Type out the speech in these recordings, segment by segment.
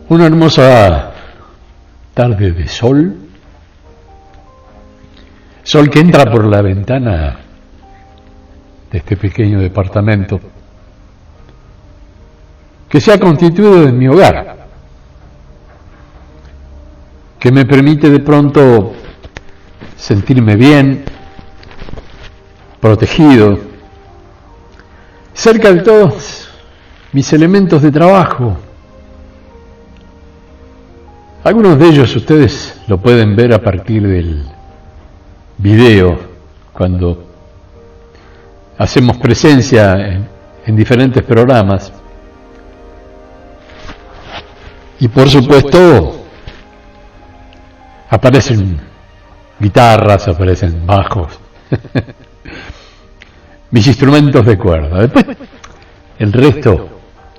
Una hermosa tarde de sol, sol que entra por la ventana de este pequeño departamento que se ha constituido en mi hogar, que me permite de pronto sentirme bien, protegido, cerca de todos mis elementos de trabajo. Algunos de ellos ustedes lo pueden ver a partir del video, cuando hacemos presencia en diferentes programas. Y por supuesto, aparecen guitarras, aparecen bajos, mis instrumentos de cuerda. Después, el resto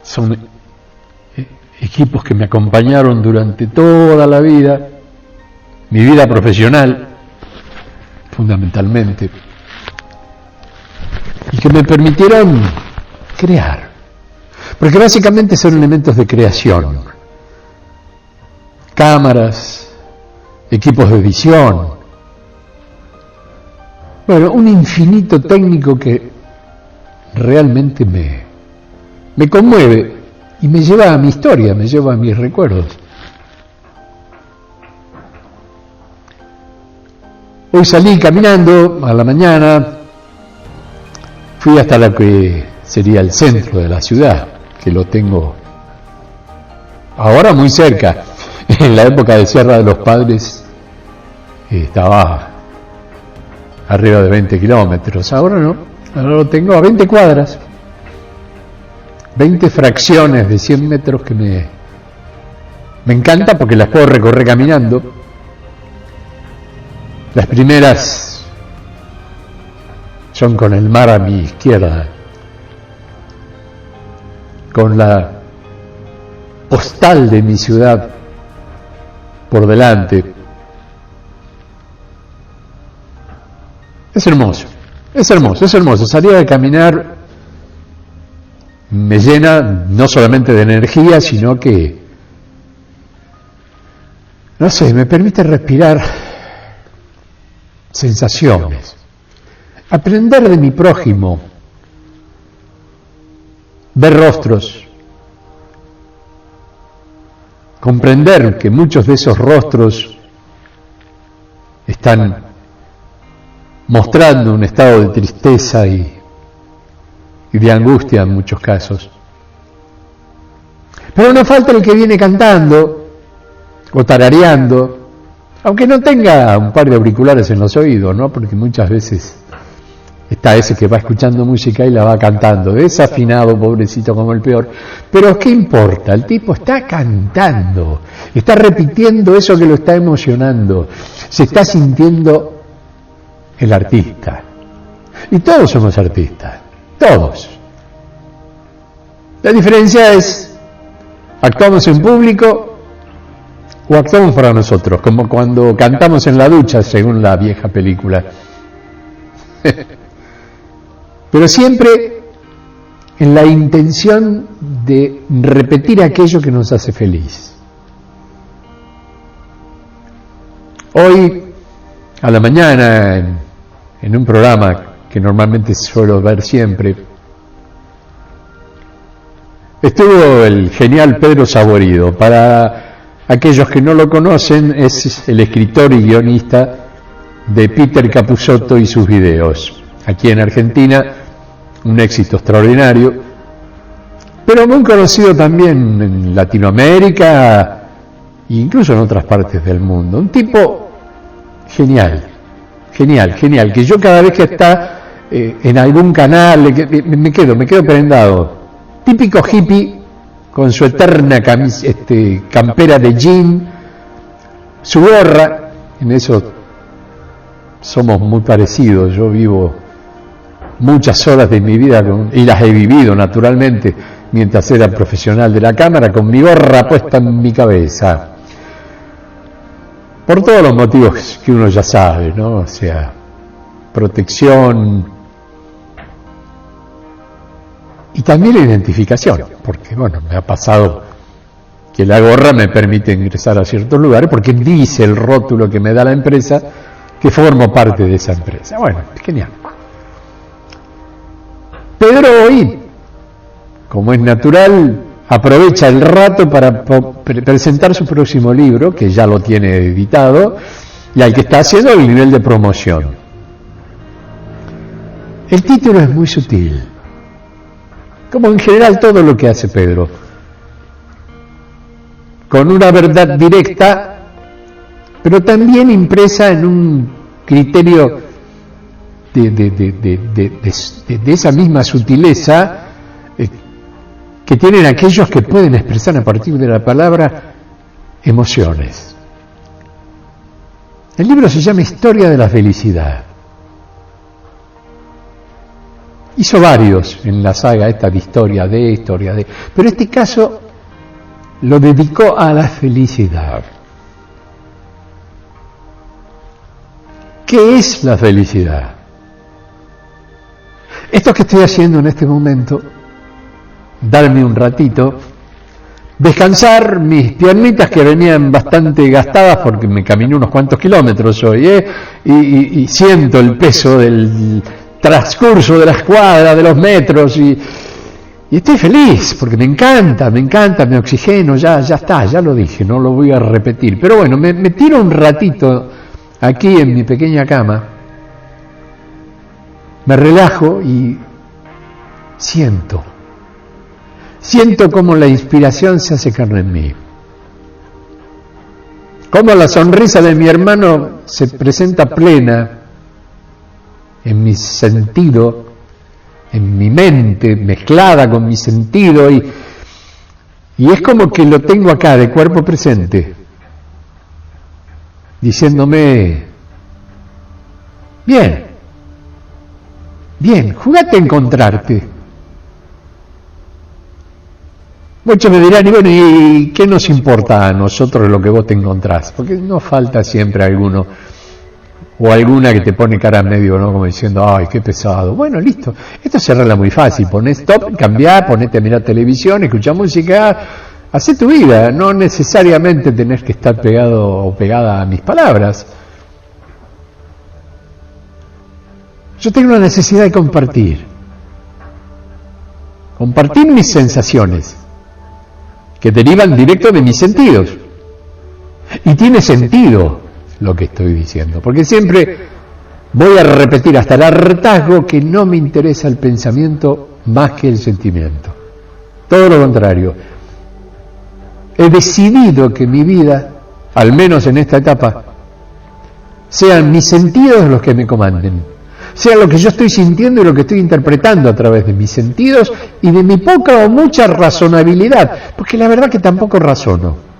son equipos que me acompañaron durante toda la vida, mi vida profesional, fundamentalmente, y que me permitieron crear, porque básicamente son elementos de creación, cámaras, equipos de edición, bueno, un infinito técnico que realmente me conmueve y me lleva a mi historia, me lleva a mis recuerdos. Hoy salí caminando a la mañana, fui hasta lo que sería el centro de la ciudad, que lo tengo ahora muy cerca. En la época de Sierra de los Padres estaba arriba de 20 kilómetros, ahora no, ahora lo tengo a 20 cuadras, 20 fracciones de 100 metros que me encanta porque las puedo recorrer caminando. Las primeras son con el mar a mi izquierda, con la postal de mi ciudad por delante. Es hermoso, es hermoso, es hermoso. Salir a caminar me llena no solamente de energía, sino que, no sé, me permite respirar sensaciones, aprender de mi prójimo, ver rostros, comprender que muchos de esos rostros están mostrando un estado de tristeza y de angustia en muchos casos. Pero no falta el que viene cantando o tarareando, aunque no tenga un par de auriculares en los oídos, ¿no? Porque muchas veces está ese que va escuchando música y la va cantando, desafinado, pobrecito, como el peor. Pero ¿qué importa? El tipo está cantando, está repitiendo eso que lo está emocionando, se está sintiendo el artista. Y todos somos artistas, todos. La diferencia es, ¿actuamos en público o actuamos para nosotros? Como cuando cantamos en la ducha, según la vieja película. Pero siempre en la intención de repetir aquello que nos hace feliz. Hoy, a la mañana, en un programa que normalmente suelo ver siempre, estuvo el genial Pedro Saborido. Para aquellos que no lo conocen, es el escritor y guionista de Peter Capusotto y sus videos. Aquí en Argentina, un éxito extraordinario, pero muy conocido también en Latinoamérica e incluso en otras partes del mundo. Un tipo genial, genial, genial, que yo cada vez que está en algún canal me quedo prendado. Típico hippie, con su eterna campera de jean, su gorra. En eso somos muy parecidos. Yo vivo muchas horas de mi vida, y las he vivido naturalmente, mientras era profesional de la cámara, con mi gorra puesta en mi cabeza. Por todos los motivos que uno ya sabe, ¿no? O sea, protección y también identificación, porque bueno, me ha pasado que la gorra me permite ingresar a ciertos lugares porque dice el rótulo que me da la empresa que formo parte de esa empresa. Bueno, genial. Pedro hoy, como es natural, aprovecha el rato para presentar su próximo libro, que ya lo tiene editado, y al que está haciendo el nivel de promoción. El título es muy sutil, como en general todo lo que hace Pedro, con una verdad directa, pero también impresa en un criterio de esa misma sutileza que tienen aquellos que pueden expresar a partir de la palabra emociones. El libro se llama Historia de la Felicidad. Hizo varios en la saga esta de historia de, pero este caso lo dedicó a la felicidad. ¿Qué es la felicidad? Esto que estoy haciendo en este momento, darme un ratito, descansar mis piernitas que venían bastante gastadas porque me caminé unos cuantos kilómetros hoy, y siento el peso del transcurso de las cuadras, de los metros, y estoy feliz porque me encanta, me oxigeno, ya está, ya lo dije, no lo voy a repetir, pero bueno, me tiro un ratito aquí en mi pequeña cama, me relajo y siento cómo la inspiración se hace carne en mí, cómo la sonrisa de mi hermano se presenta plena en mi sentido, en mi mente, mezclada con mi sentido, y es como que lo tengo acá de cuerpo presente, diciéndome, bien, jugate a encontrarte. Muchos me dirán, y bueno, ¿y qué nos importa a nosotros lo que vos te encontrás? Porque no falta siempre alguno o alguna que te pone cara medio, ¿no? Como diciendo, ay, qué pesado. Bueno, listo. Esto se arregla muy fácil. Ponés stop, cambiá, ponete a mirar televisión, escuchá música, hacé tu vida. No necesariamente tenés que estar pegado o pegada a mis palabras. Yo tengo la necesidad de compartir mis sensaciones, que derivan directo de mis sentidos. Y tiene sentido lo que estoy diciendo, porque siempre voy a repetir hasta el hartazgo que no me interesa el pensamiento más que el sentimiento. Todo lo contrario. He decidido que mi vida, al menos en esta etapa, sean mis sentidos los que me comanden, sea lo que yo estoy sintiendo y lo que estoy interpretando a través de mis sentidos y de mi poca o mucha razonabilidad, porque la verdad que tampoco razono.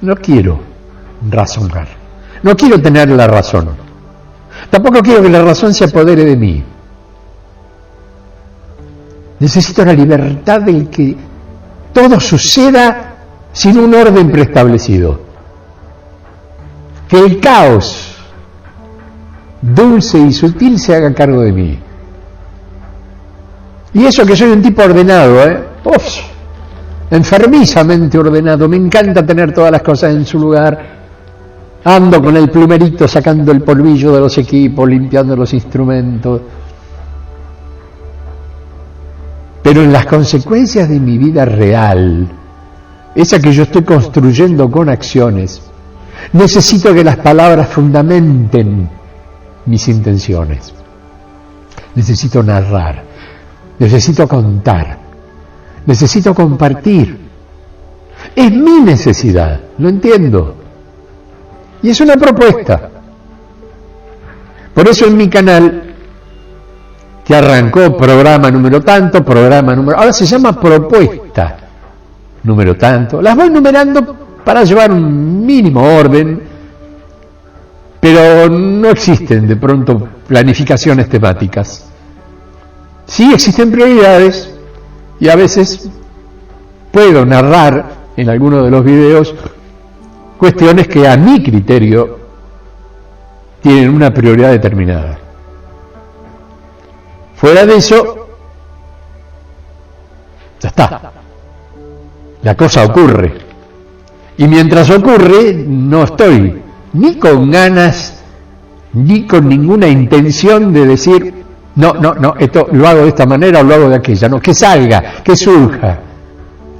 No quiero razonar, no quiero tener la razón, tampoco quiero que la razón se apodere de mí. Necesito la libertad de que todo suceda sin un orden preestablecido, que el caos dulce y sutil se haga cargo de mí. Y eso que soy un tipo ordenado, enfermizamente ordenado, me encanta tener todas las cosas en su lugar, ando con el plumerito sacando el polvillo de los equipos, limpiando los instrumentos, pero en las consecuencias de mi vida real, esa que yo estoy construyendo con acciones, necesito que las palabras fundamenten mis intenciones. Necesito narrar, necesito contar, necesito compartir. Es mi necesidad, lo entiendo. Y es una propuesta. Por eso en mi canal, que arrancó programa número tanto, ahora se llama propuesta número tanto, las voy numerando para llevar un mínimo orden, pero no existen de pronto planificaciones temáticas. Sí existen prioridades y a veces puedo narrar en alguno de los videos cuestiones que a mi criterio tienen una prioridad determinada. Fuera de eso, ya está. La cosa ocurre. Y mientras ocurre, no estoy ni con ganas, ni con ninguna intención de decir, no, esto lo hago de esta manera o lo hago de aquella. No, que salga, que surja,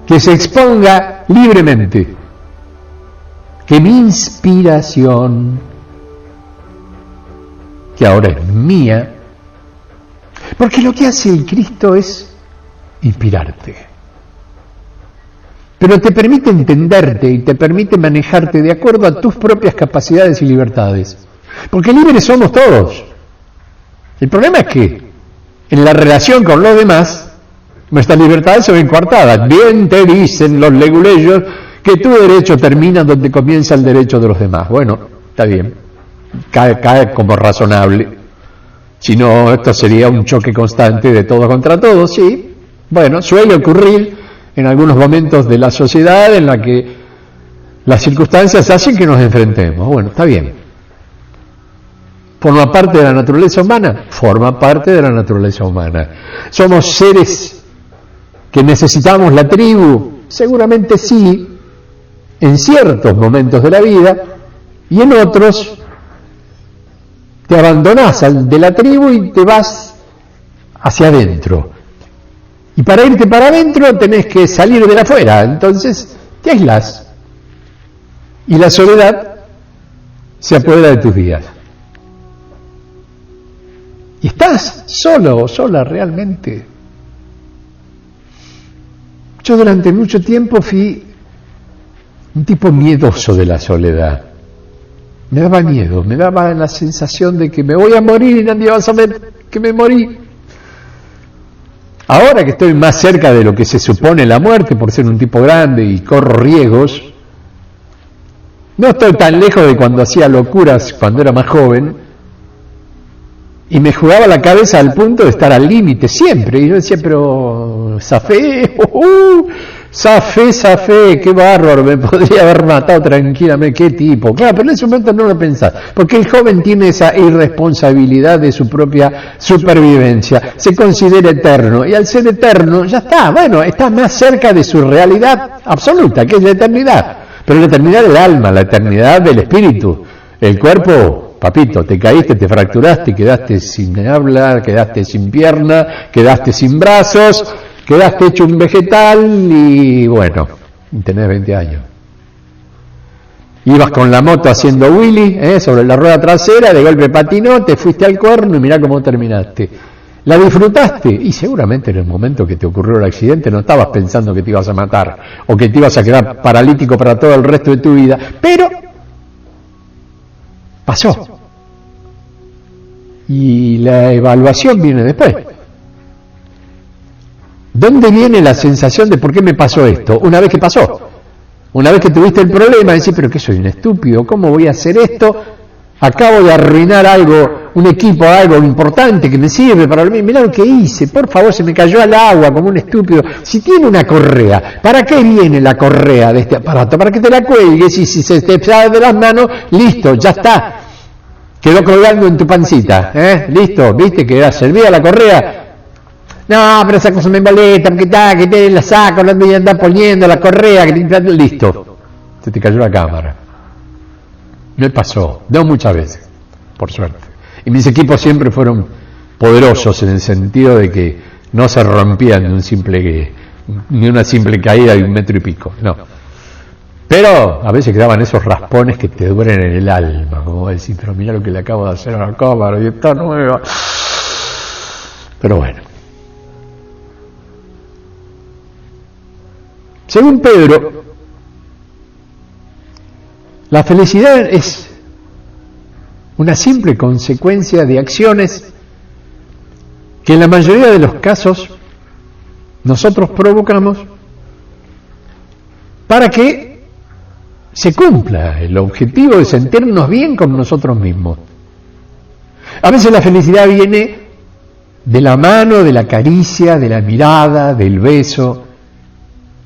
que se exponga libremente. Que mi inspiración, que ahora es mía, porque lo que hace el Cristo es inspirarte. Pero te permite entenderte y te permite manejarte de acuerdo a tus propias capacidades y libertades. Porque libres somos todos. El problema es que en la relación con los demás, nuestras libertades se ven coartadas. Bien te dicen los leguleyos que tu derecho termina donde comienza el derecho de los demás. Bueno, está bien. Cae como razonable. Si no, esto sería un choque constante de todos contra todos, sí. Bueno, suele ocurrir en algunos momentos de la sociedad en la que las circunstancias hacen que nos enfrentemos. Bueno, está bien. ¿Forma parte de la naturaleza humana? Forma parte de la naturaleza humana. ¿Somos seres que necesitamos la tribu? Seguramente sí, en ciertos momentos de la vida, y en otros te abandonás de la tribu y te vas hacia adentro. Y para irte para adentro tenés que salir de la afuera, entonces te aislás. Y la soledad se apodera de tus días. ¿Y estás solo o sola realmente? Yo durante mucho tiempo fui un tipo miedoso de la soledad. Me daba miedo, me daba la sensación de que me voy a morir y nadie va a saber que me morí. Ahora que estoy más cerca de lo que se supone la muerte por ser un tipo grande y corro riesgos, no estoy tan lejos de cuando hacía locuras cuando era más joven y me jugaba la cabeza al punto de estar al límite siempre. Y yo decía, pero zafé, zafé, qué bárbaro, me podría haber matado tranquilamente, qué tipo. Claro, pero en ese momento no lo pensás, porque el joven tiene esa irresponsabilidad de su propia supervivencia, se considera eterno, y al ser eterno, ya está, bueno, está más cerca de su realidad absoluta, que es la eternidad, pero la eternidad del alma, la eternidad del espíritu. El cuerpo, papito, te caíste, te fracturaste, quedaste sin habla, quedaste sin pierna, quedaste sin brazos, quedaste hecho un vegetal y bueno, tenés 20 años. Ibas con la moto haciendo wheelie, sobre la rueda trasera, de golpe patinó, te fuiste al cuerno y mirá cómo terminaste. ¿La disfrutaste? Y seguramente en el momento que te ocurrió el accidente no estabas pensando que te ibas a matar o que te ibas a quedar paralítico para todo el resto de tu vida, pero pasó. Y la evaluación viene después. ¿Dónde viene la sensación de por qué me pasó esto? Una vez que pasó. Una vez que tuviste el problema, decís, pero que soy un estúpido, ¿cómo voy a hacer esto? Acabo de arruinar algo, un equipo, algo importante que me sirve para mí. Mirá lo que hice, por favor, se me cayó al agua como un estúpido. Si tiene una correa, ¿para qué viene la correa de este aparato? Para que te la cuelgues y si se te sale de las manos, listo, ya está. Quedó colgando en tu pancita, listo, viste que era servida la correa. No, pero esa cosa me molesta, porque está, que te la saco, no andás poniendo la correa, listo. Se te cayó la cámara. Me pasó, no muchas veces, por suerte. Y mis equipos siempre fueron poderosos en el sentido de que no se rompían ni una simple caída de 1 metro y pico, no. Pero a veces quedaban esos raspones que te duelen en el alma, como decir, pero mira lo que le acabo de hacer a la cámara y está nueva. Pero bueno. Según Pedro, la felicidad es una simple consecuencia de acciones que en la mayoría de los casos nosotros provocamos para que se cumpla el objetivo de sentirnos bien con nosotros mismos. A veces la felicidad viene de la mano, de la caricia, de la mirada, del beso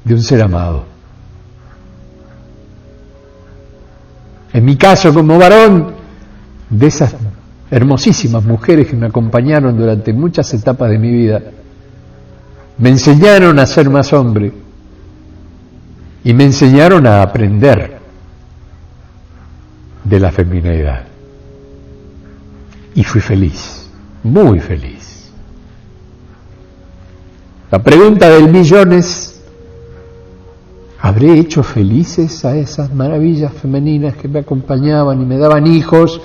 de un ser amado. En mi caso como varón, de esas hermosísimas mujeres que me acompañaron durante muchas etapas de mi vida, me enseñaron a ser más hombre, y me enseñaron a aprender de la feminidad. Y fui feliz, muy feliz. La pregunta del millón es: ¿habré hecho felices a esas maravillas femeninas que me acompañaban y me daban hijos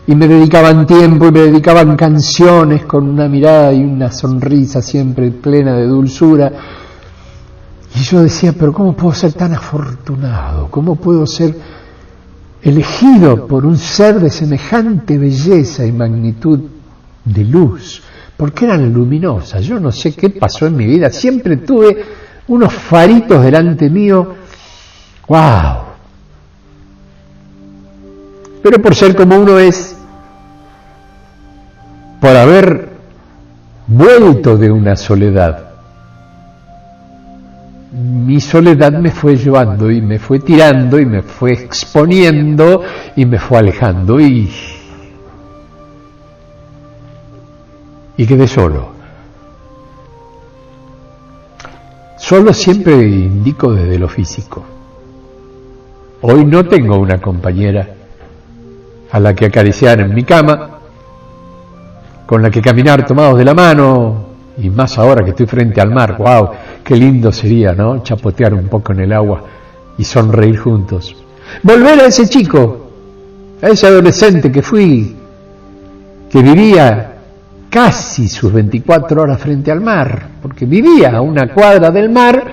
y me dedicaban tiempo y me dedicaban canciones con una mirada y una sonrisa siempre plena de dulzura? Y yo decía, pero ¿cómo puedo ser tan afortunado? ¿Cómo puedo ser elegido por un ser de semejante belleza y magnitud de luz? Porque eran luminosas. Yo no sé qué pasó en mi vida. Siempre tuve unos faritos delante mío. ¡Wow! Pero por ser como uno es, por haber vuelto de una soledad, mi soledad me fue llevando y me fue tirando y me fue exponiendo y me fue alejando y quedé solo. Solo siempre indico desde lo físico. Hoy no tengo una compañera a la que acariciar en mi cama, con la que caminar tomados de la mano, y más ahora que estoy frente al mar. ¡Wow! Qué lindo sería, ¿no? Chapotear un poco en el agua y sonreír juntos. Volver a ese chico, a ese adolescente que fui, que vivía casi sus 24 horas frente al mar, porque vivía a una cuadra del mar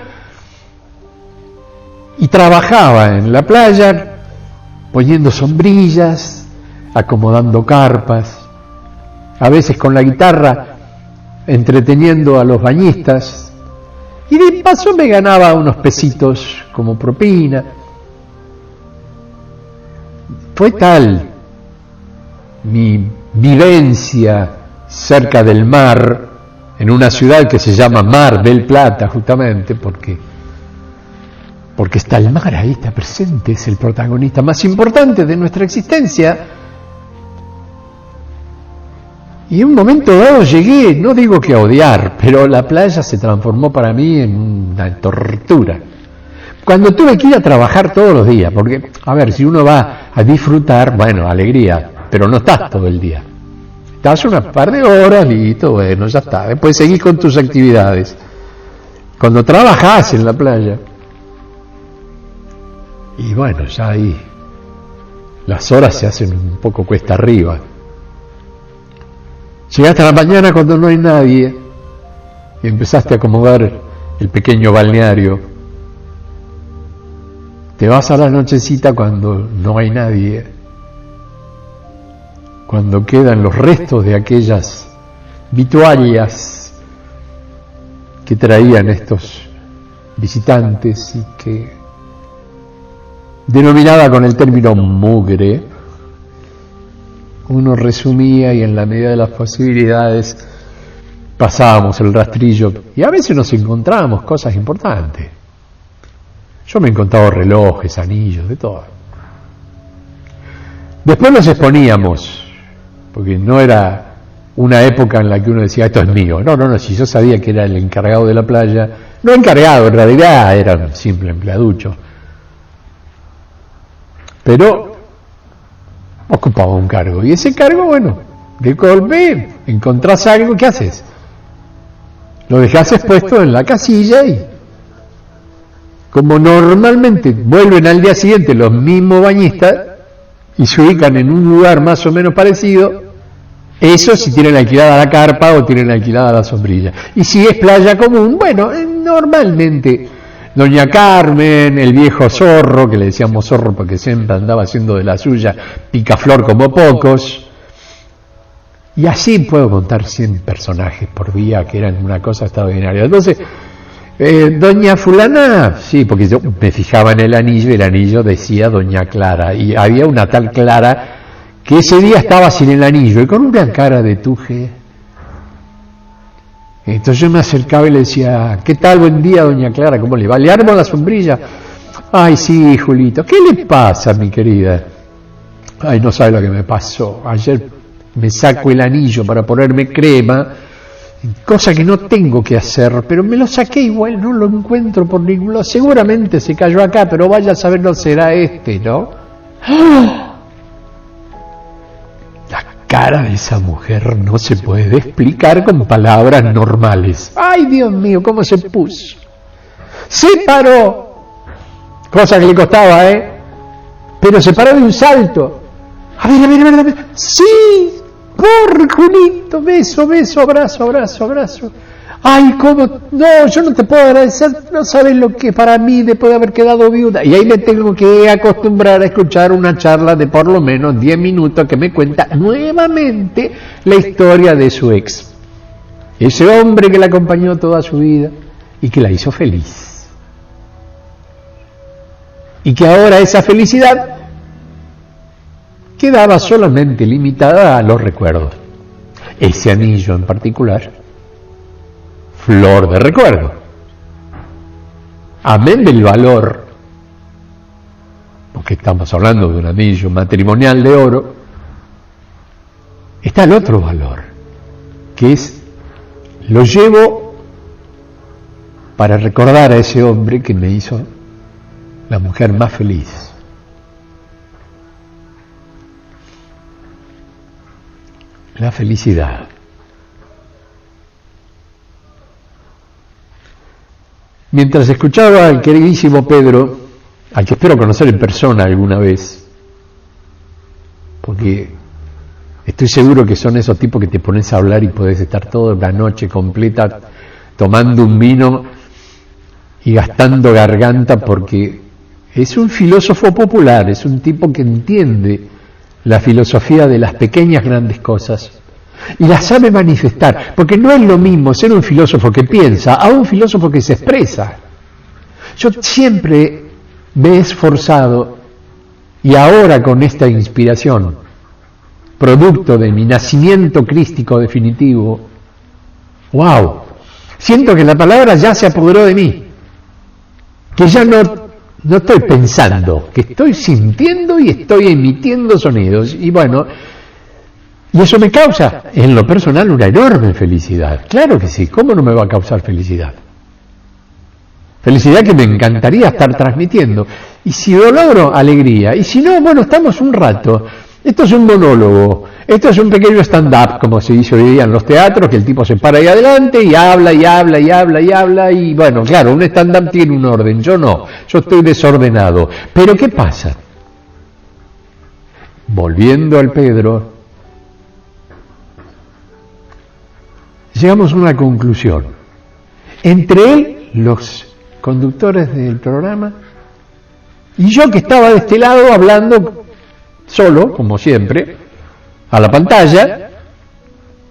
y trabajaba en la playa poniendo sombrillas, acomodando carpas, a veces con la guitarra entreteniendo a los bañistas, y de paso me ganaba unos pesitos como propina. Fue tal mi vivencia cerca del mar, en una ciudad que se llama Mar del Plata, justamente porque está el mar ahí, está presente, es el protagonista más importante de nuestra existencia. Y en un momento dado llegué, no digo que a odiar, pero la playa se transformó para mí en una tortura. Cuando tuve que ir a trabajar todos los días, porque, a ver, si uno va a disfrutar, bueno, alegría, pero no estás todo el día. Estás una par de horas, listo, bueno, ya está. Después seguís con tus actividades. Cuando trabajás en la playa, y bueno, ya ahí las horas se hacen un poco cuesta arriba. Llegaste a la mañana cuando no hay nadie y empezaste a acomodar el pequeño balneario. Te vas a la nochecita cuando no hay nadie, cuando quedan los restos de aquellas vituallas que traían estos visitantes y que, denominada con el término mugre, uno resumía y en la medida de las posibilidades pasábamos el rastrillo y a veces nos encontrábamos cosas importantes. Yo me he encontrado relojes, anillos, de todo. Después nos exponíamos, porque no era una época en la que uno decía, esto es mío. No, si yo sabía que era el encargado de la playa, no encargado, en realidad era un simple empleaducho, pero ocupaba un cargo, y ese cargo, bueno, de golpe encontrás algo, ¿qué haces? Lo dejás expuesto en la casilla y como normalmente vuelven al día siguiente los mismos bañistas y se ubican en un lugar más o menos parecido, eso si tienen alquilada la carpa o tienen alquilada la sombrilla. Y si es playa común, bueno, normalmente doña Carmen, el viejo zorro, que le decíamos zorro porque siempre andaba haciendo de la suya picaflor como pocos, y así puedo contar 100 personajes por día que eran una cosa extraordinaria. Entonces, doña fulana, sí, porque yo me fijaba en el anillo decía doña Clara, y había una tal Clara que ese día estaba sin el anillo y con una cara de tuje. Entonces yo me acercaba y le decía, ¿qué tal? Buen día, doña Clara, ¿cómo le va? ¿Le armo la sombrilla? Ay, sí, Julito. ¿Qué le pasa, mi querida? Ay, no sabe lo que me pasó. Ayer me saco el anillo para ponerme crema cosa que no tengo que hacer, pero me lo saqué igual, no lo encuentro por ningún lado. Seguramente se cayó acá, pero vaya a saber, no será este, ¿no? ¡Ah! La cara de esa mujer no se puede explicar con palabras normales. ¡Ay, Dios mío, cómo se puso! Se paró, cosa que le costaba, pero se paró de un salto. A ver. ¡Sí! ¡Por Julito! Beso, abrazo. ¡Ay, cómo! No, yo no te puedo agradecer, no sabes lo que para mí después de haber quedado viuda. Y ahí me tengo que acostumbrar a escuchar una charla de por lo menos 10 minutos que me cuenta nuevamente la historia de su ex. Ese hombre que la acompañó toda su vida y que la hizo feliz. Y que ahora esa felicidad quedaba solamente limitada a los recuerdos. Ese anillo en particular, flor de recuerdo. Amén del valor, porque estamos hablando de un anillo matrimonial de oro, está el otro valor, que es, lo llevo para recordar a ese hombre que me hizo la mujer más feliz. La felicidad. Mientras escuchaba al queridísimo Pedro, al que espero conocer en persona alguna vez, porque estoy seguro que son esos tipos que te pones a hablar y podés estar toda la noche completa tomando un vino y gastando garganta, porque es un filósofo popular, es un tipo que entiende la filosofía de las pequeñas grandes cosas y las sabe manifestar, porque no es lo mismo ser un filósofo que piensa a un filósofo que se expresa. Yo siempre me he esforzado, y ahora con esta inspiración, producto de mi nacimiento crístico definitivo, ¡wow! Siento que la palabra ya se apoderó de mí, que ya no estoy pensando, que estoy sintiendo y estoy emitiendo sonidos. Y bueno, y eso me causa, en lo personal, una enorme felicidad. Claro que sí, ¿cómo no me va a causar felicidad? Felicidad que me encantaría estar transmitiendo. Y si lo logro, alegría. Y si no, bueno, estamos un rato. Esto es un monólogo, esto es un pequeño stand-up, como se dice hoy día en los teatros, que el tipo se para ahí adelante y habla, y bueno, claro, un stand-up tiene un orden, yo no, yo estoy desordenado. Pero ¿qué pasa? Volviendo al Pedro, llegamos a una conclusión. Entre él, los conductores del programa, y yo que estaba de este lado hablando solo, como siempre, a la pantalla,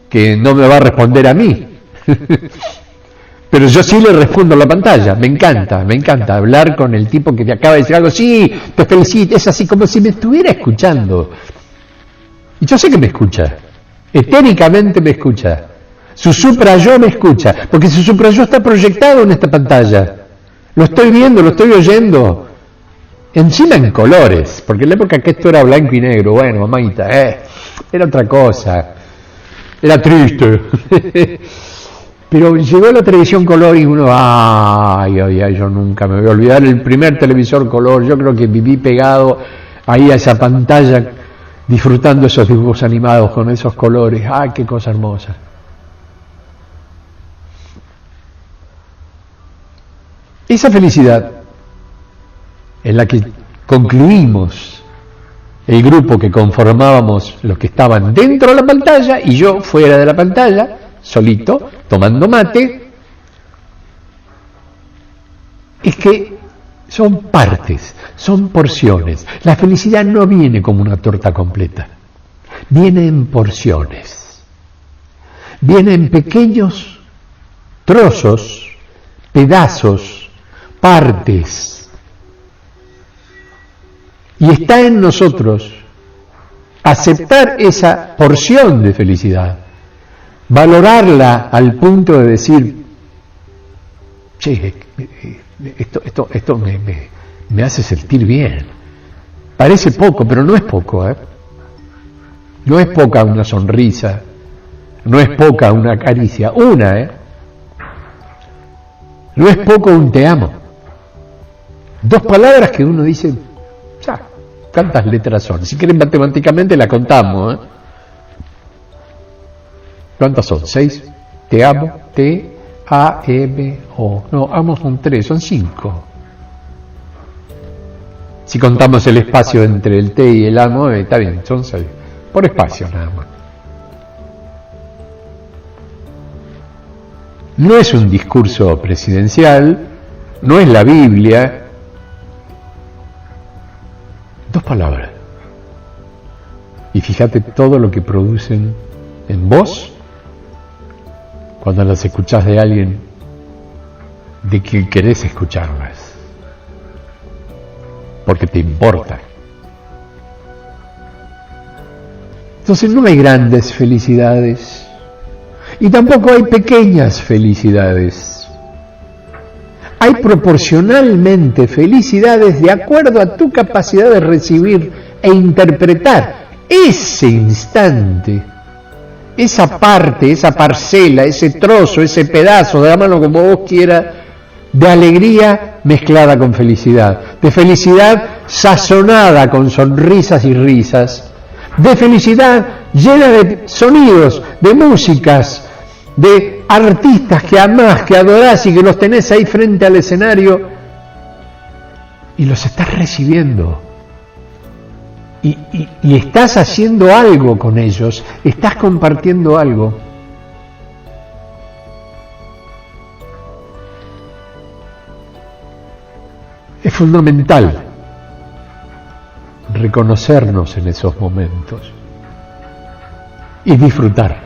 que no me va a responder a mí. Pero yo sí le respondo a la pantalla. Me encanta hablar con el tipo que te acaba de decir algo. Sí, te felicito, es así como si me estuviera escuchando. Y yo sé que me escucha, etéricamente me escucha. Su suprayo me escucha, porque su suprayo está proyectado en esta pantalla. Lo estoy viendo, lo estoy oyendo. Encima en colores, porque en la época que esto era blanco y negro, bueno, mamita, era otra cosa, era triste. Pero llegó la televisión color y uno, yo nunca me voy a olvidar el primer televisor color. Yo creo que viví pegado ahí a esa pantalla, disfrutando esos dibujos animados con esos colores. ¡Ay, qué cosa hermosa! Esa felicidad en la que concluimos el grupo que conformábamos los que estaban dentro de la pantalla y yo fuera de la pantalla, solito, tomando mate, es que son partes, son porciones. La felicidad no viene como una torta completa, viene en porciones, viene en pequeños trozos, pedazos, partes. Y está en nosotros aceptar esa porción de felicidad, valorarla al punto de decir, che, esto me hace sentir bien. Parece poco, pero no es poco, No es poca una sonrisa, No es poca una caricia, una, No es poco un te amo. 2 palabras que uno dice, ya, ¿cuántas letras son? Si quieren matemáticamente la contamos, ¿Cuántas son? 6. Te amo, T, A, M, O. No, amo son 3, son 5. Si contamos el espacio entre el T y el amo, está bien, son 6. Por espacio nada más. No es un discurso presidencial, no es la Biblia. 2 palabras. Y fíjate todo lo que producen en vos cuando las escuchás de alguien de que querés escucharlas, porque te importa. Entonces no hay grandes felicidades y tampoco hay pequeñas felicidades. Hay proporcionalmente felicidades de acuerdo a tu capacidad de recibir e interpretar ese instante, esa parte, esa parcela, ese trozo, ese pedazo, de la mano como vos quieras, de alegría mezclada con felicidad, de felicidad sazonada con sonrisas y risas, de felicidad llena de sonidos, de músicas, de artistas que amás, que adorás y que los tenés ahí frente al escenario y los estás recibiendo. Y estás haciendo algo con ellos, estás compartiendo algo. Es fundamental reconocernos en esos momentos y disfrutar.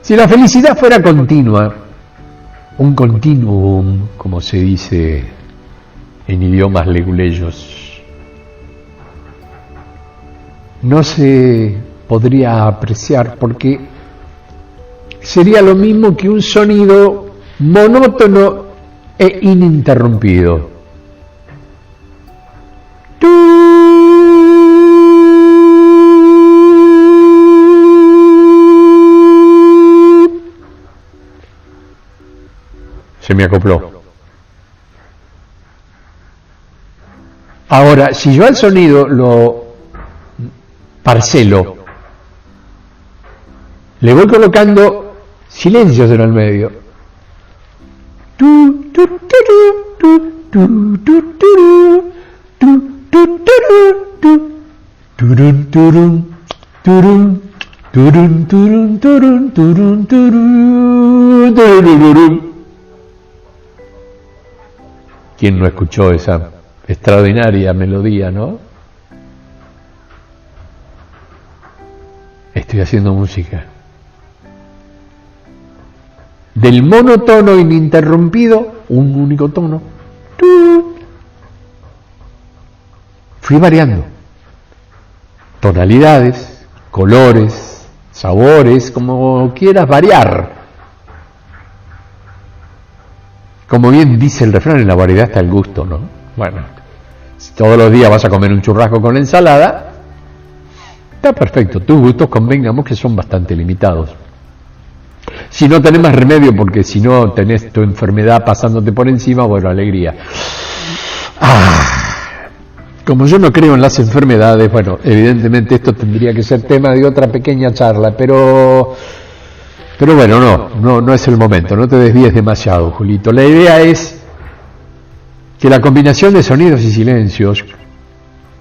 Si la felicidad fuera continua, un continuum, como se dice en idiomas leguleyos, no se podría apreciar porque sería lo mismo que un sonido monótono e ininterrumpido. Se me acopló. Ahora, si yo al sonido lo parcelo, le voy colocando silencios en el medio. ¿Quién no escuchó esa extraordinaria melodía, no? Estoy haciendo música. Del monotono ininterrumpido, un único tono. Fui variando. Tonalidades, colores, sabores, como quieras variar. Como bien dice el refrán, en la variedad está el gusto, ¿no? Bueno, si todos los días vas a comer un churrasco con ensalada, está perfecto. Tus gustos convengamos que son bastante limitados. Si no tenés más remedio, porque si no tenés tu enfermedad pasándote por encima, bueno, alegría. Como yo no creo en las enfermedades, bueno, evidentemente esto tendría que ser tema de otra pequeña charla, pero bueno, no es el momento, no te desvíes demasiado, Julito. La idea es que la combinación de sonidos y silencios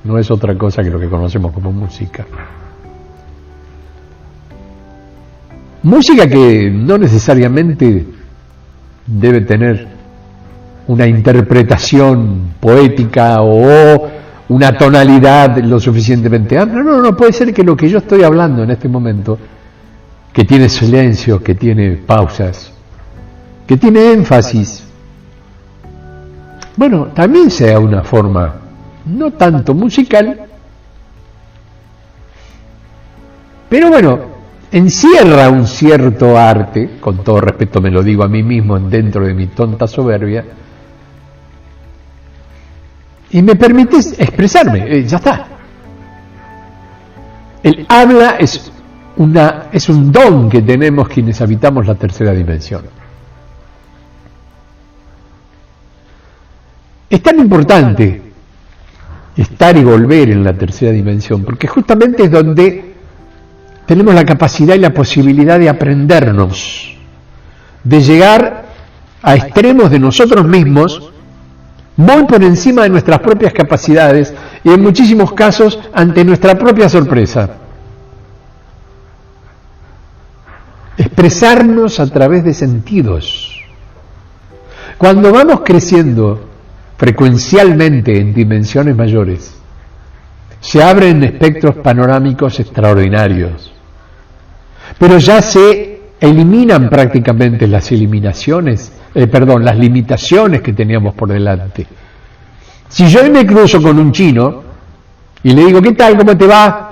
no es otra cosa que lo que conocemos como música. Música que no necesariamente debe tener una interpretación poética o una tonalidad lo suficientemente amplia. No, puede ser que lo que yo estoy hablando en este momento, que tiene silencio, que tiene pausas, que tiene énfasis, bueno, también sea una forma no tanto musical, pero bueno, encierra un cierto arte, con todo respeto me lo digo a mí mismo dentro de mi tonta soberbia, y me permite expresarme, ya está. El habla es es un don que tenemos quienes habitamos la tercera dimensión. Es tan importante estar y volver en la tercera dimensión, porque justamente es donde tenemos la capacidad y la posibilidad de aprendernos, de llegar a extremos de nosotros mismos, muy por encima de nuestras propias capacidades y en muchísimos casos ante nuestra propia sorpresa. Expresarnos a través de sentidos. Cuando vamos creciendo frecuencialmente en dimensiones mayores, se abren espectros panorámicos extraordinarios, pero ya se eliminan prácticamente las limitaciones que teníamos por delante. Si yo me cruzo con un chino y le digo, ¿qué tal? ¿Cómo te va?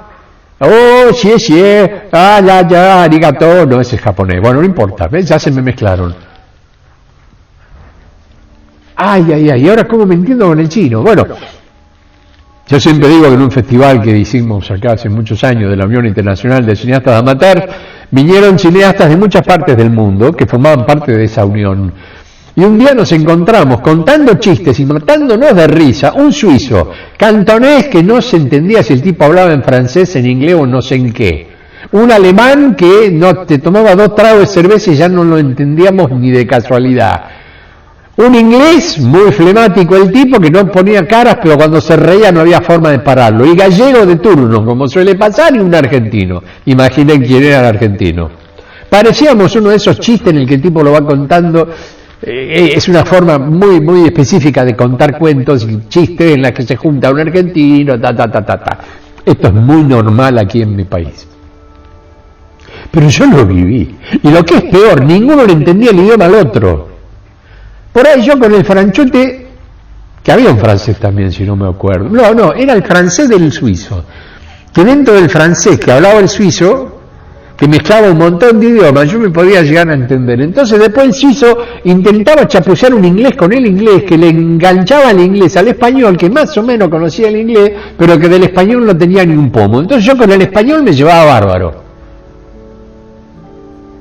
Oh, sí, ya, arigato. No, ese es japonés. Bueno, no importa, ¿ves? Ya se me mezclaron. Ay, ¿y ahora cómo me entiendo con el chino? Bueno, yo siempre digo que en un festival que hicimos acá hace muchos años de la Unión Internacional de Cineastas Amateur, vinieron cineastas de muchas partes del mundo que formaban parte de esa unión. Y un día nos encontramos contando chistes y matándonos de risa, un suizo, cantonés que no se entendía si el tipo hablaba en francés, en inglés o no sé en qué. Un alemán que no te tomaba 2 tragos de cerveza y ya no lo entendíamos ni de casualidad. Un inglés muy flemático el tipo que no ponía caras, pero cuando se reía no había forma de pararlo. Y gallego de turno, como suele pasar, y un argentino. Imaginen quién era el argentino. Parecíamos uno de esos chistes en el que el tipo lo va contando. Es una forma muy, muy específica de contar cuentos y chistes en la que se junta un argentino, Esto es muy normal aquí en mi país. Pero yo lo viví. Y lo que es peor, ninguno le entendía el idioma al otro. Por ahí yo con el franchute, que había un francés también, si no me acuerdo. No, era el francés del suizo. Que dentro del francés que hablaba el suizo, que mezclaba un montón de idiomas, yo me podía llegar a entender. Entonces después el suizo intentaba chapucear un inglés con el inglés, que le enganchaba el inglés al español, que más o menos conocía el inglés, pero que del español no tenía ni un pomo. Entonces yo con el español me llevaba bárbaro.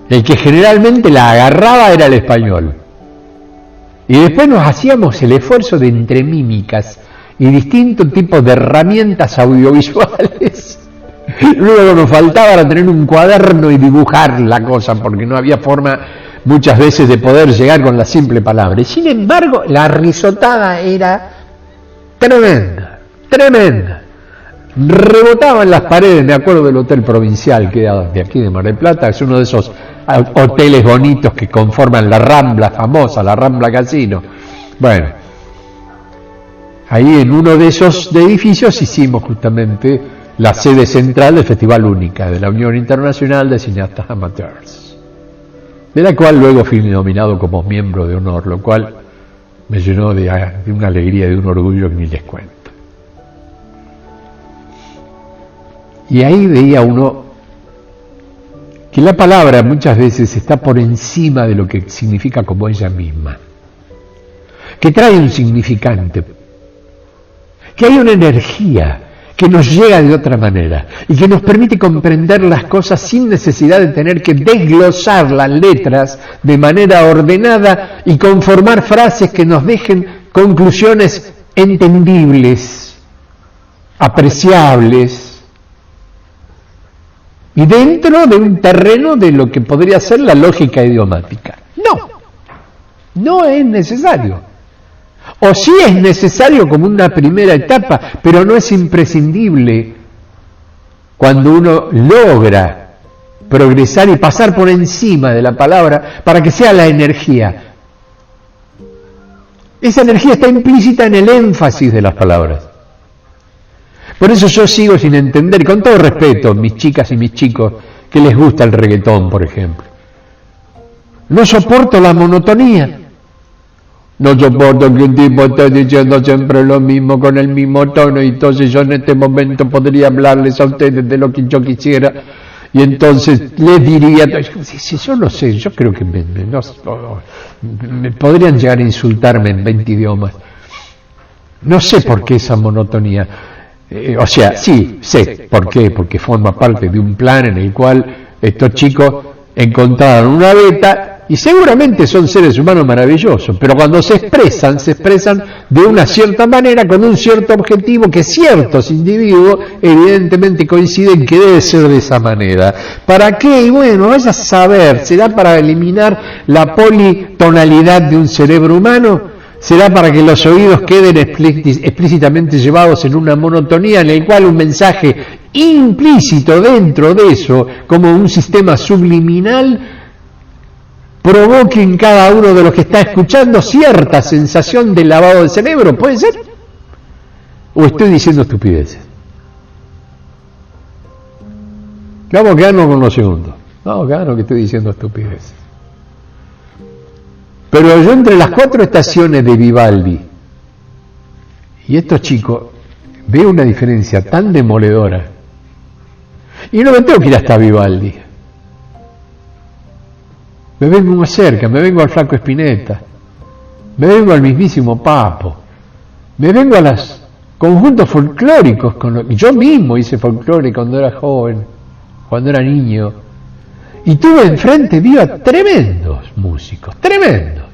El que generalmente la agarraba era el español. Y después nos hacíamos el esfuerzo de entre mímicas y distintos tipos de herramientas audiovisuales. Luego nos faltaba para tener un cuaderno y dibujar la cosa, porque no había forma muchas veces de poder llegar con la simple palabra. Y sin embargo, la risotada era tremenda. Rebotaban las paredes, me acuerdo del Hotel Provincial, que era de aquí de Mar del Plata, es uno de esos hoteles bonitos que conforman la Rambla famosa, la Rambla Casino. Bueno, ahí en uno de esos edificios hicimos justamente la sede central del Festival Única de la Unión Internacional de Cineastas Amateurs, de la cual luego fui nominado como miembro de honor, lo cual me llenó de una alegría y de un orgullo que ni les cuento. Y ahí veía uno que la palabra muchas veces está por encima de lo que significa como ella misma, que trae un significante, que hay una energía que nos llega de otra manera y que nos permite comprender las cosas sin necesidad de tener que desglosar las letras de manera ordenada y conformar frases que nos dejen conclusiones entendibles, apreciables, y dentro de un terreno de lo que podría ser la lógica idiomática. No es necesario. O sí es necesario como una primera etapa, pero no es imprescindible cuando uno logra progresar y pasar por encima de la palabra para que sea la energía. Esa energía está implícita en el énfasis de las palabras. Por eso yo sigo sin entender, con todo respeto, mis chicas y mis chicos, que les gusta el reggaetón, por ejemplo. No soporto la monotonía. No soporto que un tipo esté diciendo siempre lo mismo con el mismo tono, y entonces yo en este momento podría hablarles a ustedes de lo que yo quisiera, y entonces les diría, si yo no sé, yo creo que me podrían llegar a insultarme en 20 idiomas. No sé por qué esa monotonía. O sea, sí, sé. ¿Por qué? Porque forma parte de un plan en el cual estos chicos encontraron una beta y seguramente son seres humanos maravillosos, pero cuando se expresan de una cierta manera, con un cierto objetivo que ciertos individuos evidentemente coinciden que debe ser de esa manera. ¿Para qué? Y bueno, vaya a saber, ¿será para eliminar la politonalidad de un cerebro humano? ¿Será para que los oídos queden explícitamente llevados en una monotonía en el cual un mensaje implícito dentro de eso, como un sistema subliminal, provoque en cada uno de los que está escuchando cierta sensación de lavado de cerebro? ¿Puede ser? ¿O estoy diciendo estupideces? Vamos a quedarnos con los segundos. Vamos a quedarnos que estoy diciendo estupideces. Pero yo entre las 4 estaciones de Vivaldi y estos chicos veo una diferencia tan demoledora. Y no me tengo que ir hasta Vivaldi. Me vengo más cerca, me vengo al Flaco Spinetta, me vengo al mismísimo Papo, me vengo a los conjuntos folclóricos. Yo mismo hice folclore cuando era joven, cuando era niño, y tuve enfrente mío a tremendos músicos, tremendos,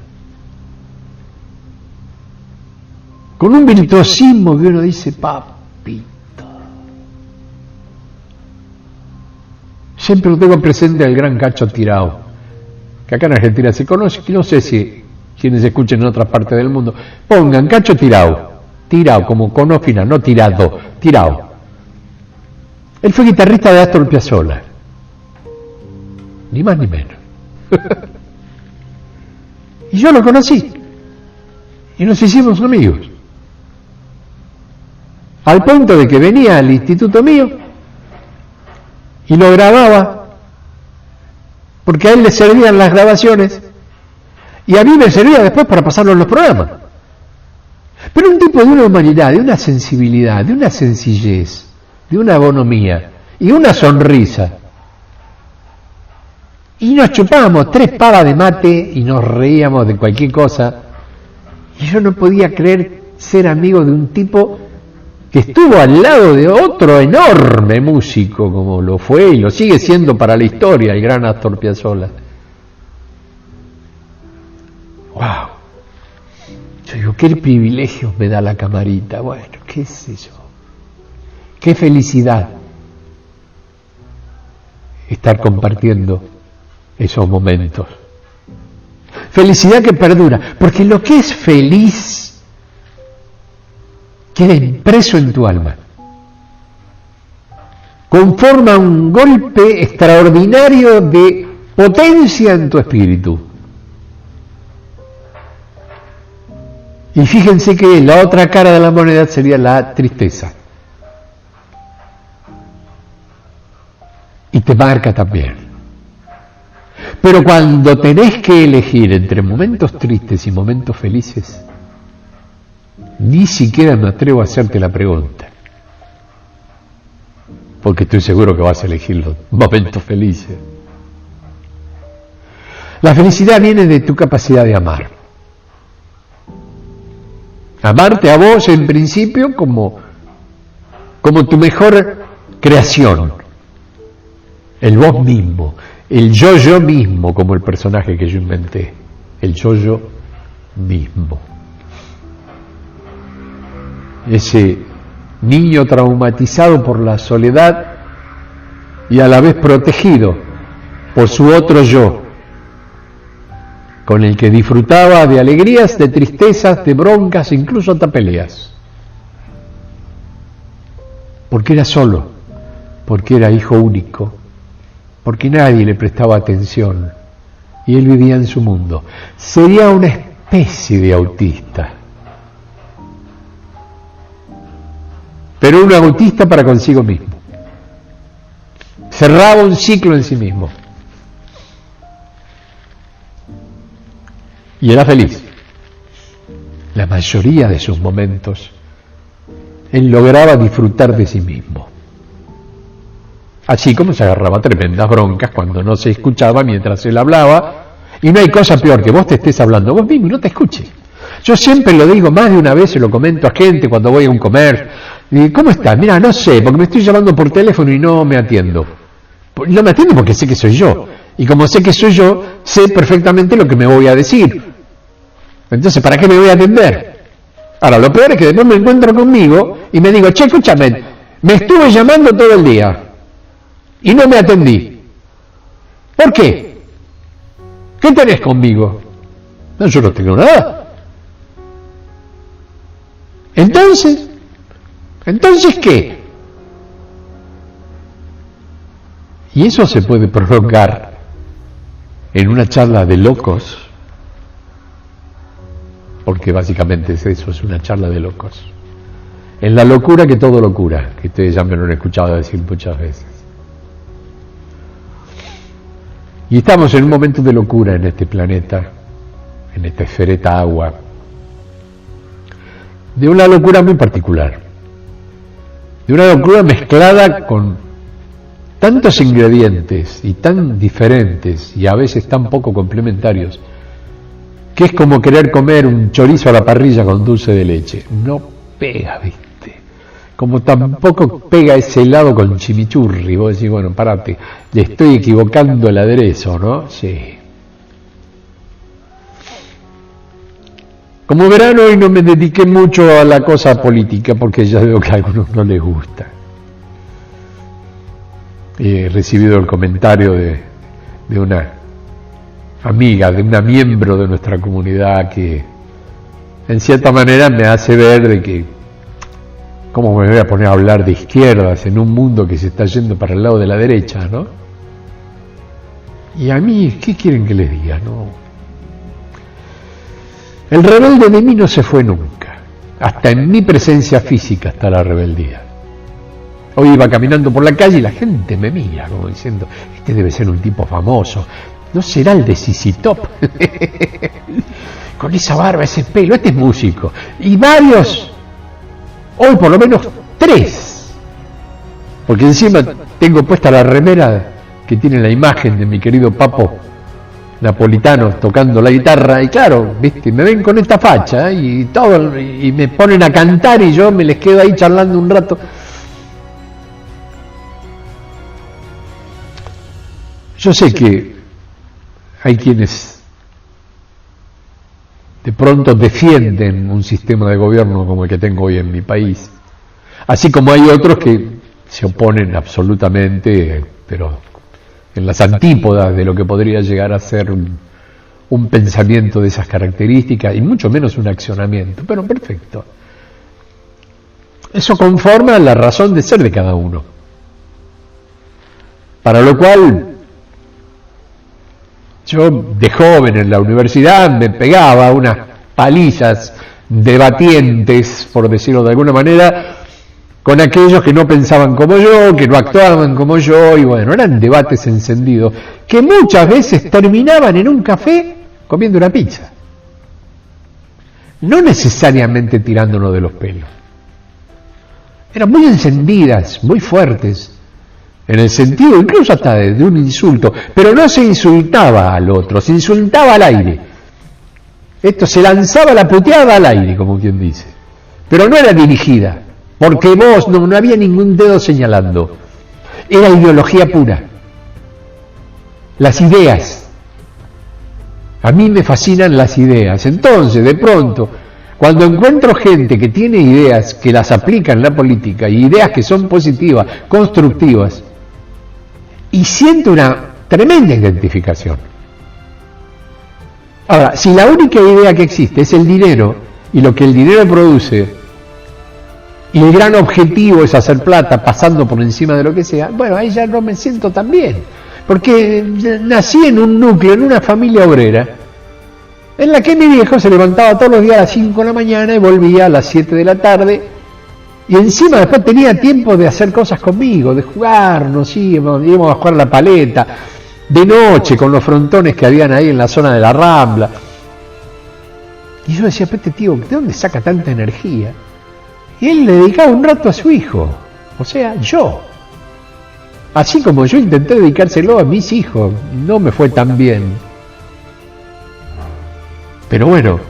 con un virtuosismo que uno dice, papito. Siempre lo tengo presente al gran Cacho Tirao, que acá en Argentina se conoce, no sé si quienes escuchen en otras partes del mundo, pongan Cacho Tirao, Tirao como con O final, no Tirado, Tirao. Él fue guitarrista de Astor Piazzolla, ni más ni menos. Y yo lo conocí, y nos hicimos amigos, al punto de que venía al instituto mío y lo grababa, porque a él le servían las grabaciones y a mí me servía después para pasarlo en los programas. Pero un tipo de una humanidad, de una sensibilidad, de una sencillez, de una bonomía y una sonrisa. Y nos chupábamos 3 pavas de mate y nos reíamos de cualquier cosa. Y yo no podía creer ser amigo de un tipo que estuvo al lado de otro enorme músico, como lo fue y lo sigue siendo para la historia, el gran Astor Piazzolla. ¡Wow! Yo digo, qué privilegios me da la camarita. Bueno, qué sé yo. Qué felicidad estar compartiendo esos momentos. Felicidad que perdura, porque lo que es feliz queda impreso en tu alma, conforma un golpe extraordinario de potencia en tu espíritu. Y fíjense que la otra cara de la moneda sería la tristeza. Y te marca también. Pero cuando tenés que elegir entre momentos tristes y momentos felices, ni siquiera me atrevo a hacerte la pregunta, porque estoy seguro que vas a elegir los momentos felices. La felicidad viene de tu capacidad de amar. Amarte a vos en principio como tu mejor creación, el vos mismo, el yo mismo, como el personaje que yo inventé, el yo mismo. Ese niño traumatizado por la soledad y a la vez protegido por su otro yo, con el que disfrutaba de alegrías, de tristezas, de broncas, incluso hasta peleas. Porque era solo, porque era hijo único, porque nadie le prestaba atención y él vivía en su mundo. Sería una especie de autista. Pero un autista para consigo mismo. Cerraba un ciclo en sí mismo. Y era feliz. La mayoría de sus momentos, él lograba disfrutar de sí mismo. Así como se agarraba tremendas broncas cuando no se escuchaba mientras él hablaba. Y no hay cosa peor que vos te estés hablando vos mismo y no te escuches. Yo siempre lo digo, más de una vez se lo comento a gente cuando voy a un comer. Y ¿cómo estás? Mira, no sé, porque me estoy llamando por teléfono y no me atiendo. No me atiendo porque sé que soy yo. Y como sé que soy yo, sé perfectamente lo que me voy a decir. Entonces, ¿para qué me voy a atender? Ahora, lo peor es que después me encuentro conmigo y me digo, che, escúchame, me estuve llamando todo el día y no me atendí. ¿Por qué? ¿Qué tenés conmigo? No, yo no tengo nada. ¿Entonces qué? Y eso se puede prolongar en una charla de locos, porque básicamente es eso, es una charla de locos. En la locura que todo locura, que ustedes ya me lo han escuchado decir muchas veces. Y estamos en un momento de locura en este planeta, en esta esfereta agua, de una locura muy particular, de una locura mezclada con tantos ingredientes y tan diferentes y a veces tan poco complementarios, que es como querer comer un chorizo a la parrilla con dulce de leche. No pega, ¿viste? Como tampoco pega ese helado con chimichurri. Vos decís, bueno, parate, le estoy equivocando el aderezo, ¿no? Sí. Como verán, hoy no me dediqué mucho a la cosa política porque ya veo que a algunos no les gusta. He recibido el comentario de una amiga, de una miembro de nuestra comunidad que en cierta manera me hace ver de que cómo me voy a poner a hablar de izquierdas en un mundo que se está yendo para el lado de la derecha, ¿no? Y a mí, ¿qué quieren que les diga? No. El rebelde de mí no se fue nunca. Hasta en mi presencia física está la rebeldía. Hoy iba caminando por la calle y la gente me mira como diciendo, este debe ser un tipo famoso. ¿No será el de ZZ Top? Con esa barba, ese pelo, este es músico. Y varios, hoy por lo menos 3. Porque encima tengo puesta la remera que tiene la imagen de mi querido Papo Napolitano tocando la guitarra. Y claro, viste, me ven con esta facha y todo, y me ponen a cantar y yo me les quedo ahí charlando un rato. Yo sé que hay quienes de pronto defienden un sistema de gobierno como el que tengo hoy en mi país, así como hay otros que se oponen absolutamente, pero en las antípodas de lo que podría llegar a ser un pensamiento de esas características y mucho menos un accionamiento, pero perfecto. Eso conforma la razón de ser de cada uno, para lo cual yo de joven en la universidad me pegaba unas palizas debatientes, por decirlo de alguna manera, con aquellos que no pensaban como yo, que no actuaban como yo, y bueno, eran debates encendidos, que muchas veces terminaban en un café comiendo una pizza. No necesariamente tirándonos de los pelos. Eran muy encendidas, muy fuertes, en el sentido incluso hasta de un insulto, pero no se insultaba al otro, se insultaba al aire. Esto se lanzaba la puteada al aire, como quien dice, pero no era dirigida, porque vos no había ningún dedo señalando, era ideología pura. Las ideas, a mí me fascinan las ideas. Entonces, de pronto, cuando encuentro gente que tiene ideas, que las aplica en la política, y ideas que son positivas, constructivas, y siento una tremenda identificación. Ahora, si la única idea que existe es el dinero, y lo que el dinero produce, y el gran objetivo es hacer plata pasando por encima de lo que sea, bueno, ahí ya no me siento tan bien, porque nací en un núcleo, en una familia obrera, en la que mi viejo se levantaba todos los días a las 5 de la mañana y volvía a las 7 de la tarde, y encima después tenía tiempo de hacer cosas conmigo, de jugarnos, íbamos a jugar a la paleta, de noche con los frontones que habían ahí en la zona de la Rambla. Y yo decía, este tío, ¿de dónde saca tanta energía? Y él le dedicaba un rato a su hijo, o sea, yo. Así como yo intenté dedicárselo a mis hijos, no me fue tan bien. Pero bueno,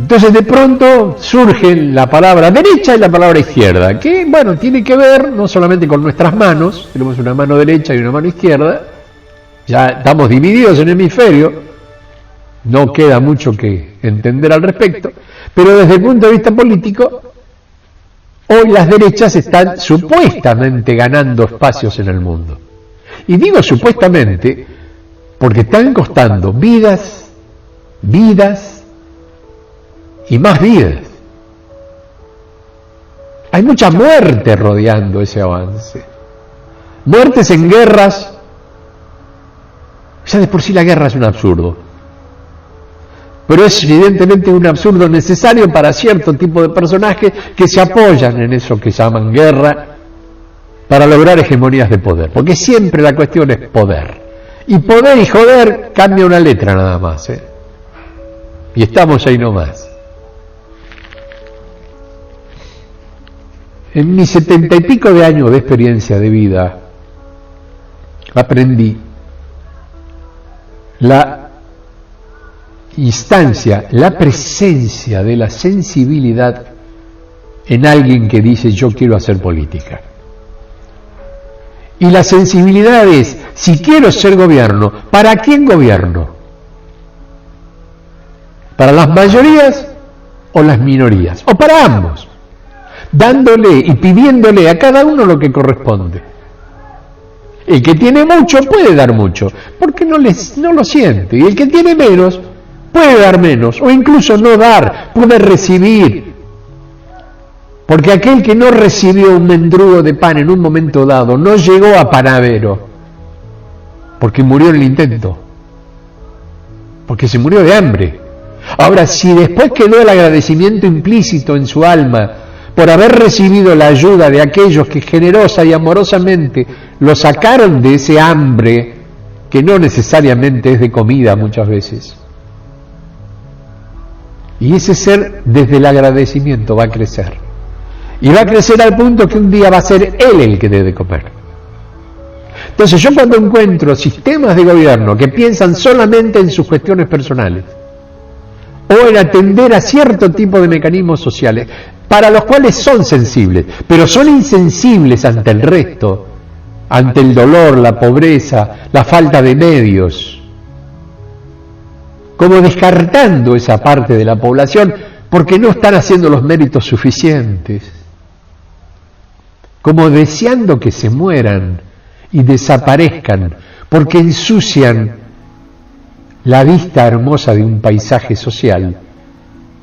Entonces de pronto surgen la palabra derecha y la palabra izquierda, que bueno, tiene que ver no solamente con nuestras manos, tenemos una mano derecha y una mano izquierda, ya estamos divididos en hemisferio, no queda mucho que entender al respecto, pero desde el punto de vista político, hoy las derechas están supuestamente ganando espacios en el mundo. Y digo supuestamente porque están costando vidas y más vidas. Hay mucha muerte rodeando ese avance. Muertes en guerras. Ya de por sí la guerra es un absurdo. Pero es evidentemente un absurdo necesario para cierto tipo de personajes que se apoyan en eso que llaman guerra para lograr hegemonías de poder. Porque siempre la cuestión es poder. Y poder y joder cambia una letra nada más. Y estamos ahí nomás. En mis 70 y pico de años de experiencia de vida, aprendí la instancia, la presencia de la sensibilidad en alguien que dice yo quiero hacer política. Y la sensibilidad es, si quiero ser gobierno, ¿para quién gobierno? ¿Para las mayorías o las minorías? ¿O para ambos? Dándole y pidiéndole a cada uno lo que corresponde. El que tiene mucho puede dar mucho, porque no lo siente. Y el que tiene menos puede dar menos, o incluso no dar, puede recibir. Porque aquel que no recibió un mendrugo de pan en un momento dado, no llegó a panadero, porque murió en el intento, porque se murió de hambre. Ahora, si después quedó el agradecimiento implícito en su alma, por haber recibido la ayuda de aquellos que generosa y amorosamente lo sacaron de ese hambre, que no necesariamente es de comida muchas veces. Y ese ser desde el agradecimiento va a crecer. Y va a crecer al punto que un día va a ser él el que debe comer. Entonces yo cuando encuentro sistemas de gobierno que piensan solamente en sus cuestiones personales, o en atender a cierto tipo de mecanismos sociales, para los cuales son sensibles, pero son insensibles ante el resto, ante el dolor, la pobreza, la falta de medios, como descartando esa parte de la población porque no están haciendo los méritos suficientes, como deseando que se mueran y desaparezcan porque ensucian la vista hermosa de un paisaje social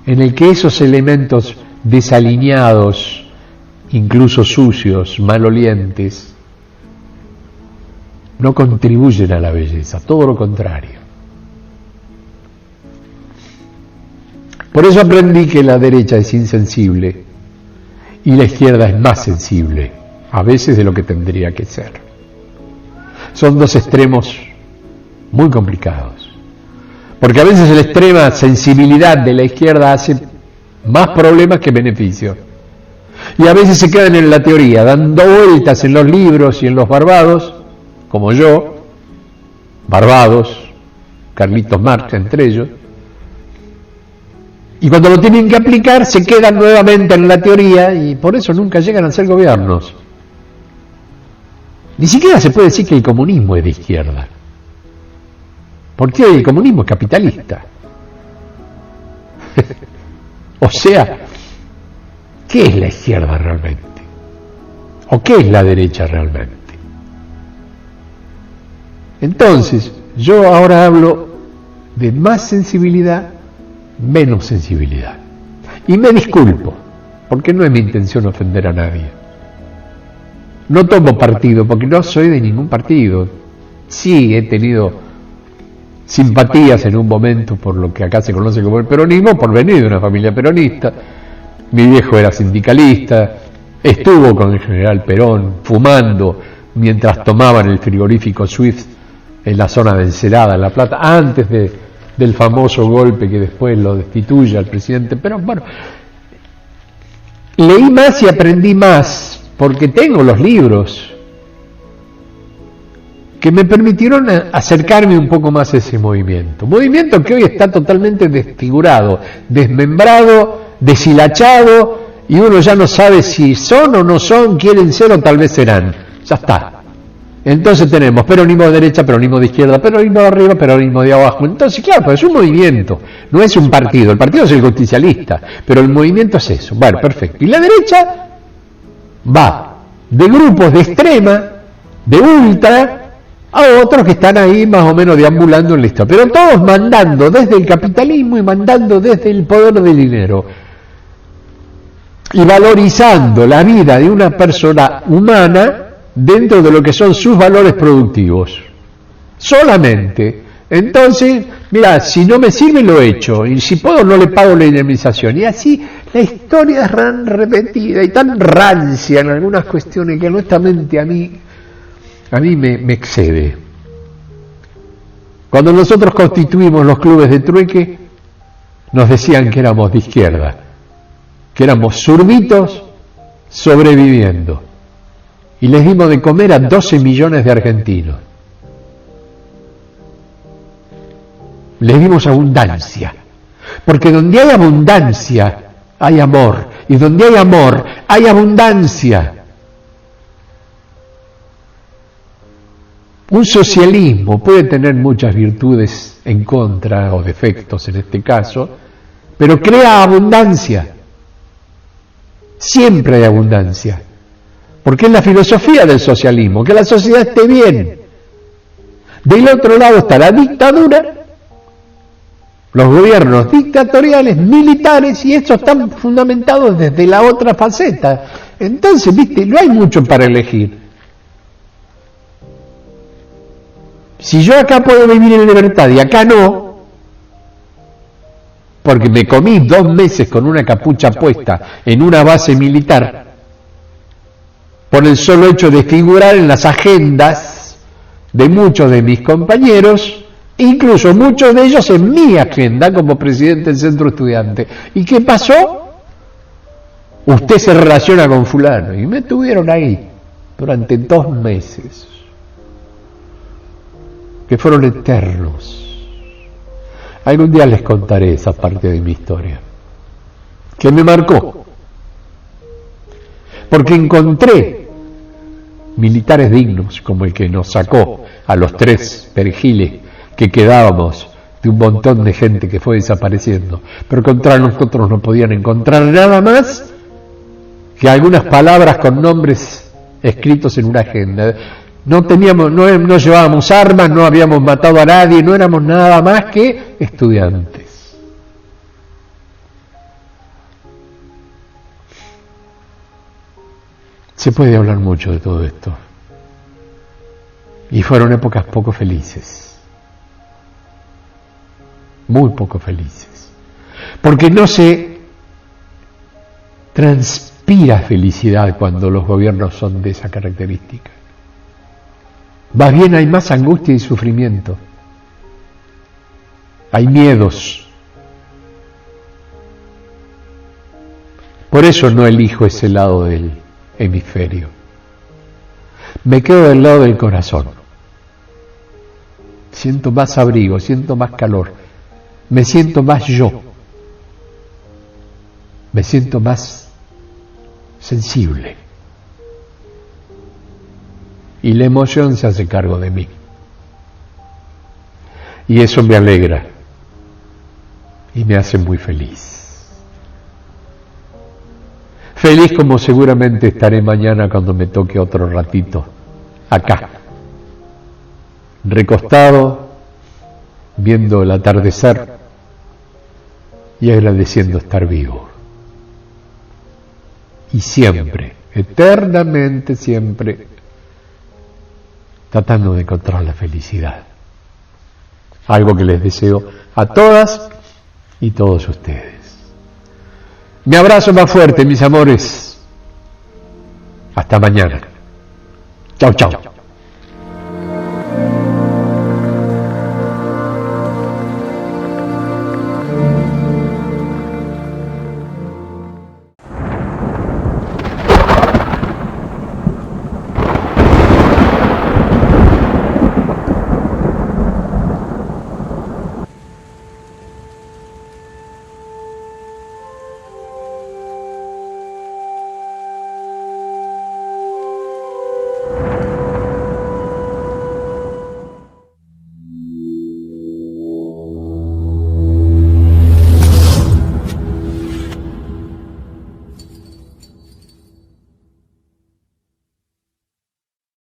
en el que esos elementos desalineados, incluso sucios, malolientes, no contribuyen a la belleza, todo lo contrario. Por eso aprendí que la derecha es insensible y la izquierda es más sensible, a veces de lo que tendría que ser. Son dos extremos muy complicados, porque a veces la extrema sensibilidad de la izquierda hace más problemas que beneficios. Y a veces se quedan en la teoría, dando vueltas en los libros y en los barbados, como yo, barbados, Carlitos Marx entre ellos, y cuando lo tienen que aplicar se quedan nuevamente en la teoría y por eso nunca llegan a ser gobiernos. Ni siquiera se puede decir que el comunismo es de izquierda, porque el comunismo es capitalista. O sea, ¿qué es la izquierda realmente? ¿O qué es la derecha realmente? Entonces, yo ahora hablo de más sensibilidad, menos sensibilidad. Y me disculpo, porque no es mi intención ofender a nadie. No tomo partido, porque no soy de ningún partido. Sí, he tenido simpatías en un momento por lo que acá se conoce como el peronismo, por venir de una familia peronista. Mi viejo era sindicalista, estuvo con el general Perón fumando mientras tomaban el frigorífico Swift en la zona de Ensenada, en La Plata, antes del famoso golpe que después lo destituye al presidente Perón. Bueno, leí más y aprendí más, porque tengo los libros. que me permitieron acercarme un poco más a ese movimiento. Movimiento que hoy está totalmente desfigurado, desmembrado, deshilachado, y uno ya no sabe si son o no son, quieren ser o tal vez serán. Ya está. Entonces tenemos peronismo de derecha, peronismo de izquierda, peronismo de arriba, peronismo de abajo. Entonces, claro, pues es un movimiento, no es un partido. El partido es el justicialista, pero el movimiento es eso. Bueno, perfecto. Y la derecha va de grupos de extrema, de ultra, a otros que están ahí más o menos deambulando en la historia, pero todos mandando desde el capitalismo y mandando desde el poder del dinero y valorizando la vida de una persona humana dentro de lo que son sus valores productivos solamente. Entonces, mira, si no me sirve lo echo, y si puedo no le pago la indemnización, y así la historia es tan repetida y tan rancia en algunas cuestiones que honestamente a mí me excede. Cuando nosotros constituimos los clubes de trueque, nos decían que éramos de izquierda, que éramos zurditos sobreviviendo, y les dimos de comer a 12 millones de argentinos. Les dimos abundancia, porque donde hay abundancia hay amor, y donde hay amor hay abundancia. Un socialismo puede tener muchas virtudes en contra, o defectos en este caso, pero crea abundancia. Siempre hay abundancia, porque es la filosofía del socialismo, que la sociedad esté bien. Del otro lado está la dictadura, los gobiernos dictatoriales, militares, y estos están fundamentados desde la otra faceta. Entonces, viste, no hay mucho para elegir. Si yo acá puedo vivir en libertad y acá no, porque me comí 2 meses con una capucha puesta en una base militar, por el solo hecho de figurar en las agendas de muchos de mis compañeros, incluso muchos de ellos en mi agenda como presidente del centro estudiante. ¿Y qué pasó? Usted se relaciona con fulano, y me tuvieron ahí durante 2 meses. Que fueron eternos. Algún día les contaré esa parte de mi historia, que me marcó, porque encontré militares dignos, como el que nos sacó a los 3 perejiles que quedábamos de un montón de gente que fue desapareciendo, pero contra nosotros no podían encontrar nada más que algunas palabras con nombres escritos en una agenda. No llevábamos armas, no habíamos matado a nadie, no éramos nada más que estudiantes. Se puede hablar mucho de todo esto. Y fueron épocas poco felices. Muy poco felices. Porque no se transpira felicidad cuando los gobiernos son de esa característica. Más bien hay más angustia y sufrimiento. Hay miedos. Por eso no elijo ese lado del hemisferio. Me quedo del lado del corazón. Siento más abrigo, siento más calor. Me siento más yo. Me siento más sensible. Y la emoción se hace cargo de mí. Y eso me alegra y me hace muy feliz. Feliz como seguramente estaré mañana cuando me toque otro ratito acá, recostado, viendo el atardecer y agradeciendo estar vivo. Y siempre, eternamente siempre, tratando de encontrar la felicidad. Algo que les deseo a todas y todos ustedes. Mi abrazo más fuerte, mis amores. Hasta mañana. Chau, chau.